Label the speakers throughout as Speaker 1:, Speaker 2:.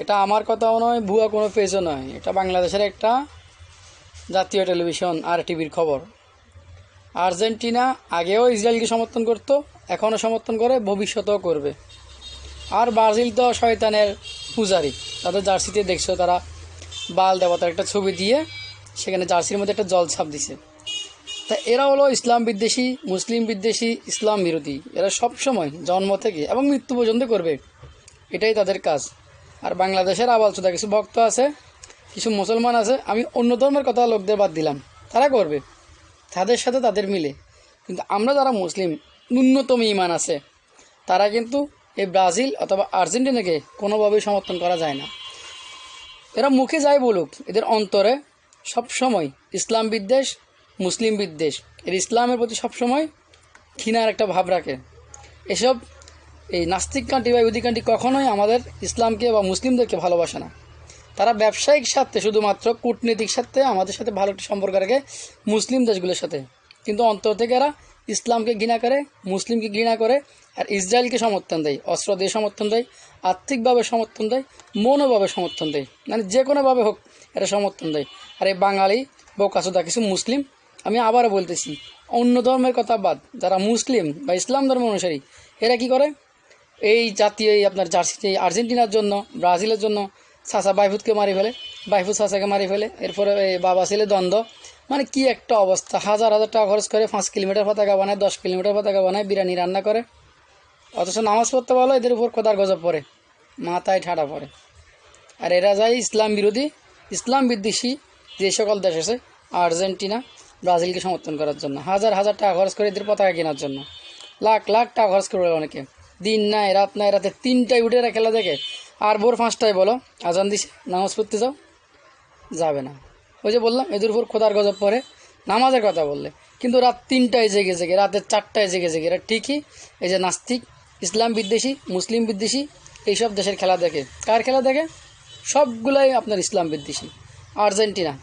Speaker 1: এটা আমার কথাও নয়, ভুয়া কোনো পেজও নয়, এটা বাংলাদেশের একটা জাতীয় টেলিভিশন আর টিভির খবর। আর্জেন্টিনা আগেও ইসরায়েলকে সমর্থন করত, এখনও সমর্থন করে, ভবিষ্যতেও করবে। আর ব্রাজিল তো শয়তানের পূজারি, তাদের জার্সিতে দেখছো তারা বাল দেবতার একটা ছবি দিয়ে সেখানে জার্সির মধ্যে একটা জল ছাপ দিছে। তা এরা হলো ইসলাম বিদ্বেষী, মুসলিম বিদ্বেষী, ইসলাম বিরোধী। এরা সব সময় জন্ম থেকে এবং মৃত্যু পর্যন্ত করবে, এটাই তাদের কাজ। আর বাংলাদেশের আবালচোদা কিছু ভক্ত আছে, কিছু মুসলমান আছে, আমি অন্য ধর্মের কথা লোকদের বাদ দিলাম, তারা করবে তাদের সাথে তাদের মিলে। কিন্তু আমরা যারা মুসলিম, ন্যূনতম ঈমান আছে, তারা কিন্তু এই ব্রাজিল অথবা আর্জেন্টিনাকে কোনোভাবেই সমর্থন করা যায় না। এরা মুখে যাই বলুক, এদের অন্তরে সবসময় ইসলাম বিদ্বেষ, মুসলিম বিদ্বেষ, এর ইসলামের প্রতি সবসময় ঘৃণার একটা ভাব রাখে। এসব এই নাস্তিক কান্ট্রি বা ইহুদি কান্ট্রি কখনোই আমাদের ইসলামকে বা মুসলিমদেরকে ভালোবাসে না। তারা ব্যবসায়িক স্বার্থে, শুধুমাত্র কূটনৈতিক স্বার্থে আমাদের সাথে ভালো একটা সম্পর্ক রাখে মুসলিম দেশগুলোর সাথে, কিন্তু অন্তর থেকে এরা ইসলামকে ঘৃণা করে, মুসলিমকে ঘৃণা করে, আর ইসরায়েলকে সমর্থন দেয়, অস্ত্র দিয়ে সমর্থন দেয়, আর্থিকভাবে সমর্থন দেয়, মনোভাবে সমর্থন দেয়, মানে যে কোনোভাবে হোক এটা সমর্থন দেয়। আর এই বাঙালি বোকাচোদা কিছু মুসলিম, আমি আবারও বলতেছি, অন্য ধর্মের কথা বাদ, যারা মুসলিম বা ইসলাম ধর্ম অনুসারী, এরা কি করে, এই জাতীয় আপনার জার্সিতে আর্জেন্টিনার জন্য, ব্রাজিলের জন্য চাচা বাইফুতকে মারি ফেলে, বাইফুত চাচাকে মারি ফেলে, এরপরে বাবা ছেলে দ্বন্দ্ব, মানে কি একটা অবস্থা। হাজার হাজার টাকা খরচ করে 5 কিলোমিটার পতাকা বানায়, 10 কিলোমিটার পতাকা বানায়, বিরিয়ানি রান্না করে, অথচ নামাজ পড়তে ভালো এদের উপর খোদার গজব পড়ে, মাথায় ঠাডা পড়ে। আর এরা যায় ইসলাম বিরোধী, ইসলাম বিদ্বেষী যে সকল দেশ আছে, আর্জেন্টিনা, ব্রাজিলকে সমর্থন করার জন্য হাজার হাজার টাকা খরচ করে এদের পতাকা কেনার জন্য, লাখ লাখ টাকা খরচ করে অনেকে, দিন নাই রাত নাই, রাতে 3টায় উঠে এরা খেলা দেখে। আর ভোর 5টায় বলো আজান দিছে নামাজ পড়তে যাও, যাবে না। ওই যে বললাম এদের উপর খোদার গজব পড়ে নামাজের কথা বললে, কিন্তু রাত 3টায় জেগে জেগে, রাতের 4টায় জেগে জেগে এরা ঠিকই এই যে নাস্তিক, ইসলাম বিদ্বেষী, মুসলিম বিদ্বেষী এইসব দেশের খেলা দেখে। কার খেলা দেখে? সবগুলাই আপনার ইসলাম বিদ্বেষী। আর্জেন্টিনা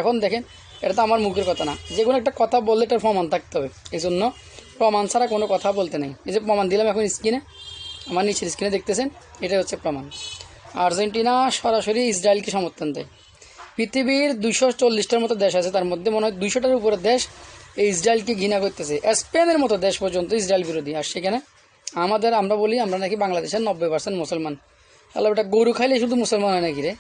Speaker 1: এখন দেখেন, এটা তো আমার মুখের কথা না, যে কোনো একটা কথা বললে এটার প্রমাণ থাকতে হবে, এই জন্য প্রমাণ ছাড়া কোনো কথা বলতে নেই। এই যে প্রমাণ দিলাম এখন স্ক্রিনে, আমার নিচের স্ক্রিনে দেখতেছেন, এটা হচ্ছে প্রমাণ। আর্জেন্টিনা সরাসরি ইসরায়েলকে সমর্থন দেয়। পৃথিবীর 240টার মতো দেশ আছে, তার মধ্যে মনে হয় 200টার উপরে দেশ এই ইসরায়েলকে ঘৃণা করতেছে। স্পেনের মতো দেশ পর্যন্ত ইসরায়েল বিরোধী। আর সেখানে আমরা বলি আমরা নাকি বাংলাদেশের 90% মুসলমান। তাহলে ওটা গরু খাইলে শুধু মুসলমান হয় নাকি রে?